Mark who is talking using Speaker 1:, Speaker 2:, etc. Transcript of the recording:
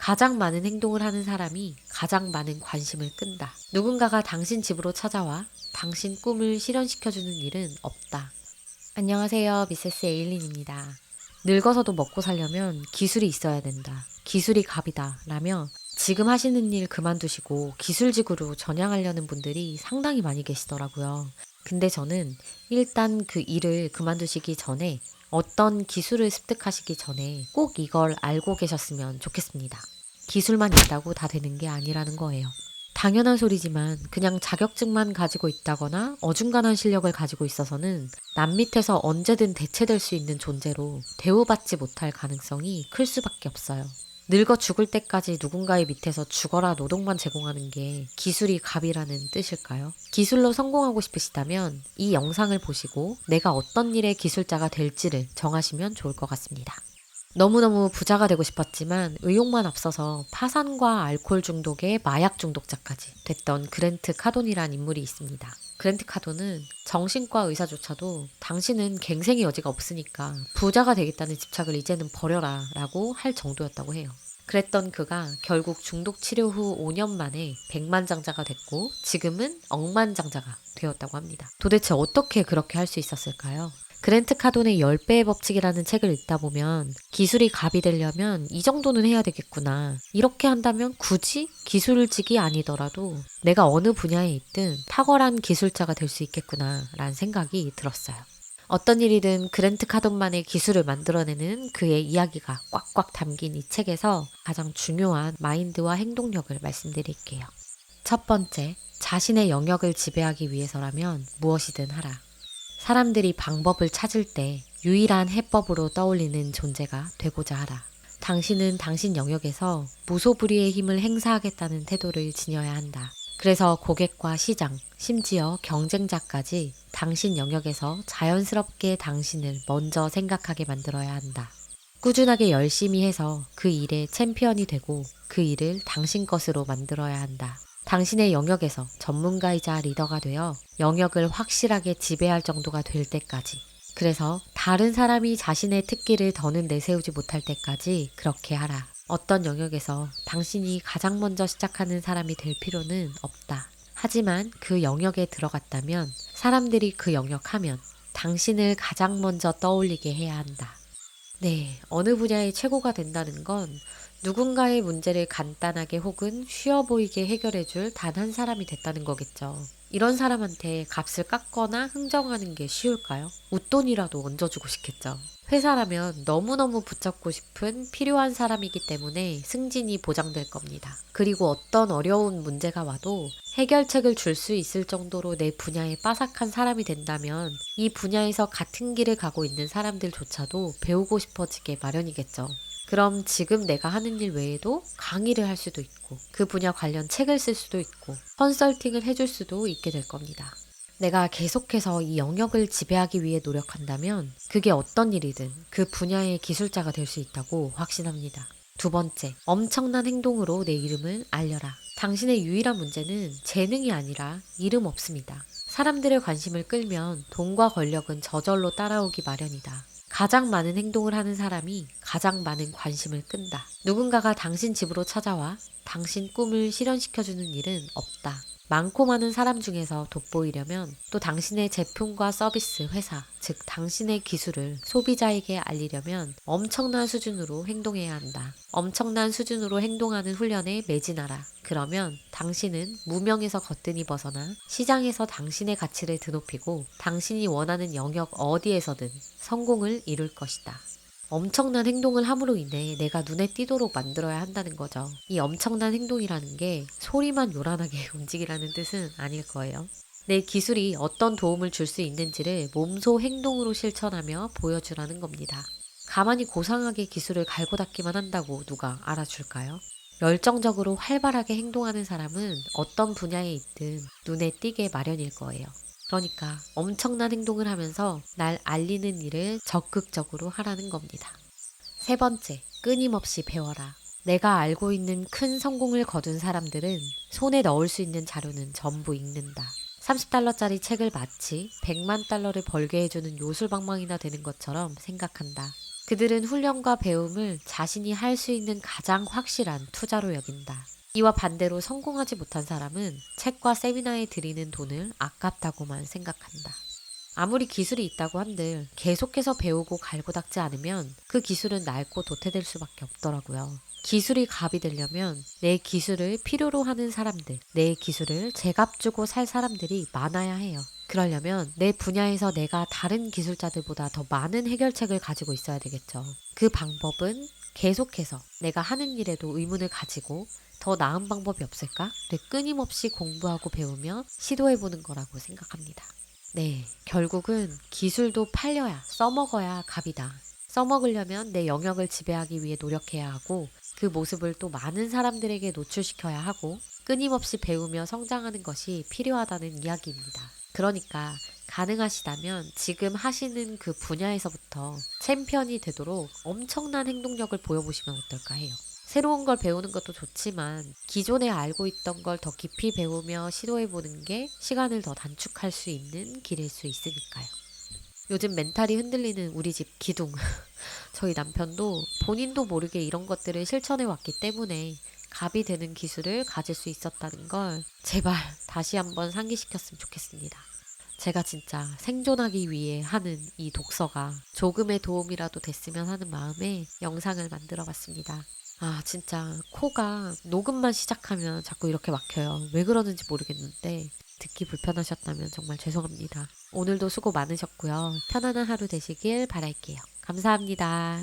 Speaker 1: 가장 많은 행동을 하는 사람이 가장 많은 관심을 끈다. 누군가가 당신 집으로 찾아와 당신 꿈을 실현시켜주는 일은 없다. 안녕하세요. 미세스 에일린입니다. 늙어서도 먹고 살려면 기술이 있어야 된다. 기술이 갑이다. 라며 지금 하시는 일 그만두시고 기술직으로 전향하려는 분들이 상당히 많이 계시더라고요. 근데 저는 일단 그 일을 그만두시기 전에 어떤 기술을 습득하시기 전에 꼭 이걸 알고 계셨으면 좋겠습니다. 기술만 있다고 다 되는 게 아니라는 거예요. 당연한 소리지만 그냥 자격증만 가지고 있다거나 어중간한 실력을 가지고 있어서는 남 밑에서 언제든 대체될 수 있는 존재로 대우받지 못할 가능성이 클 수밖에 없어요. 늙어 죽을 때까지 누군가의 밑에서 죽어라 노동만 제공하는 게 기술이 갑이라는 뜻일까요? 기술로 성공하고 싶으시다면 이 영상을 보시고 내가 어떤 일의 기술자가 될지를 정하시면 좋을 것 같습니다. 너무너무 부자가 되고 싶었지만 의욕만 앞서서 파산과 알코올 중독에 마약 중독자까지 됐던 그랜트 카돈이란 인물이 있습니다. 그랜트 카돈은 정신과 의사조차도 당신은 갱생의 여지가 없으니까 부자가 되겠다는 집착을 이제는 버려라 라고 할 정도였다고 해요. 그랬던 그가 결국 중독 치료 후 5년 만에 백만장자가 됐고 지금은 억만장자가 되었다고 합니다. 도대체 어떻게 그렇게 할 수 있었을까요? 그랜트 카돈의 10배의 법칙이라는 책을 읽다 보면 기술이 갑이 되려면 이 정도는 해야 되겠구나. 이렇게 한다면 굳이 기술직이 아니더라도 내가 어느 분야에 있든 탁월한 기술자가 될 수 있겠구나 라는 생각이 들었어요. 어떤 일이든 그랜트 카돈만의 기술을 만들어내는 그의 이야기가 꽉꽉 담긴 이 책에서 가장 중요한 마인드와 행동력을 말씀드릴게요. 첫 번째, 자신의 영역을 지배하기 위해서라면 무엇이든 하라. 사람들이 방법을 찾을 때 유일한 해법으로 떠올리는 존재가 되고자 하라. 당신은 당신 영역에서 무소불위의 힘을 행사하겠다는 태도를 지녀야 한다. 그래서 고객과 시장, 심지어 경쟁자까지 당신 영역에서 자연스럽게 당신을 먼저 생각하게 만들어야 한다. 꾸준하게 열심히 해서 그 일의 챔피언이 되고 그 일을 당신 것으로 만들어야 한다. 당신의 영역에서 전문가이자 리더가 되어 영역을 확실하게 지배할 정도가 될 때까지. 그래서 다른 사람이 자신의 특기를 더는 내세우지 못할 때까지 그렇게 하라. 어떤 영역에서 당신이 가장 먼저 시작하는 사람이 될 필요는 없다. 하지만 그 영역에 들어갔다면 사람들이 그 영역 하면 당신을 가장 먼저 떠올리게 해야 한다. 네, 어느 분야의 최고가 된다는 건 누군가의 문제를 간단하게 혹은 쉬워 보이게 해결해줄 단 한 사람이 됐다는 거겠죠. 이런 사람한테 값을 깎거나 흥정하는 게 쉬울까요? 웃돈이라도 얹어주고 싶겠죠. 회사라면 너무너무 붙잡고 싶은 필요한 사람이기 때문에 승진이 보장될 겁니다. 그리고 어떤 어려운 문제가 와도 해결책을 줄 수 있을 정도로 내 분야에 빠삭한 사람이 된다면 이 분야에서 같은 길을 가고 있는 사람들조차도 배우고 싶어지게 마련이겠죠. 그럼 지금 내가 하는 일 외에도 강의를 할 수도 있고 그 분야 관련 책을 쓸 수도 있고 컨설팅을 해줄 수도 있게 될 겁니다. 내가 계속해서 이 영역을 지배하기 위해 노력한다면 그게 어떤 일이든 그 분야의 기술자가 될 수 있다고 확신합니다. 두 번째, 엄청난 행동으로 내 이름을 알려라. 당신의 유일한 문제는 재능이 아니라 이름 없습니다. 사람들의 관심을 끌면 돈과 권력은 저절로 따라오기 마련이다. 가장 많은 행동을 하는 사람이 가장 많은 관심을 끈다. 누군가가 당신 집으로 찾아와 당신 꿈을 실현시켜주는 일은 없다. 많고 많은 사람 중에서 돋보이려면 또 당신의 제품과 서비스 회사, 즉 당신의 기술을 소비자에게 알리려면 엄청난 수준으로 행동해야 한다. 엄청난 수준으로 행동하는 훈련에 매진하라. 그러면 당신은 무명에서 거뜬히 벗어나 시장에서 당신의 가치를 드높이고 당신이 원하는 영역 어디에서든 성공을 이룰 것이다. 엄청난 행동을 함으로 인해 내가 눈에 띄도록 만들어야 한다는 거죠. 이 엄청난 행동이라는 게 소리만 요란하게 움직이라는 뜻은 아닐 거예요. 내 기술이 어떤 도움을 줄 수 있는지를 몸소 행동으로 실천하며 보여주라는 겁니다. 가만히 고상하게 기술을 갈고 닦기만 한다고 누가 알아줄까요? 열정적으로 활발하게 행동하는 사람은 어떤 분야에 있든 눈에 띄게 마련일 거예요. 그러니까 엄청난 행동을 하면서 날 알리는 일을 적극적으로 하라는 겁니다. 세 번째, 끊임없이 배워라. 내가 알고 있는 큰 성공을 거둔 사람들은 손에 넣을 수 있는 자료는 전부 읽는다. 30달러짜리 책을 마치 100만 달러를 벌게 해주는 요술방망이나 되는 것처럼 생각한다. 그들은 훈련과 배움을 자신이 할 수 있는 가장 확실한 투자로 여긴다. 이와 반대로 성공하지 못한 사람은 책과 세미나에 들이는 돈을 아깝다고만 생각한다. 아무리 기술이 있다고 한들 계속해서 배우고 갈고 닦지 않으면 그 기술은 낡고 도태될 수밖에 없더라고요. 기술이 갑이 되려면 내 기술을 필요로 하는 사람들, 내 기술을 제값 주고 살 사람들이 많아야 해요. 그러려면 내 분야에서 내가 다른 기술자들보다 더 많은 해결책을 가지고 있어야 되겠죠. 그 방법은 계속해서 내가 하는 일에도 의문을 가지고 더 나은 방법이 없을까를 끊임없이 공부하고 배우며 시도해보는 거라고 생각합니다. 네, 결국은 기술도 팔려야 써먹어야 갑이다. 써먹으려면 내 영역을 지배하기 위해 노력해야 하고 그 모습을 또 많은 사람들에게 노출시켜야 하고 끊임없이 배우며 성장하는 것이 필요하다는 이야기입니다. 그러니까 가능하시다면 지금 하시는 그 분야에서부터 챔피언이 되도록 엄청난 행동력을 보여보시면 어떨까 해요. 새로운 걸 배우는 것도 좋지만 기존에 알고 있던 걸 더 깊이 배우며 시도해보는 게 시간을 더 단축할 수 있는 길일 수 있으니까요. 요즘 멘탈이 흔들리는 우리 집 기둥. 저희 남편도 본인도 모르게 이런 것들을 실천해 왔기 때문에 갑이 되는 기술을 가질 수 있었다는 걸 제발 다시 한번 상기시켰으면 좋겠습니다. 제가 진짜 생존하기 위해 하는 이 독서가 조금의 도움이라도 됐으면 하는 마음에 영상을 만들어 봤습니다. 아, 진짜 코가 녹음만 시작하면 자꾸 이렇게 막혀요. 왜 그러는지 모르겠는데 듣기 불편하셨다면 정말 죄송합니다. 오늘도 수고 많으셨고요. 편안한 하루 되시길 바랄게요. 감사합니다.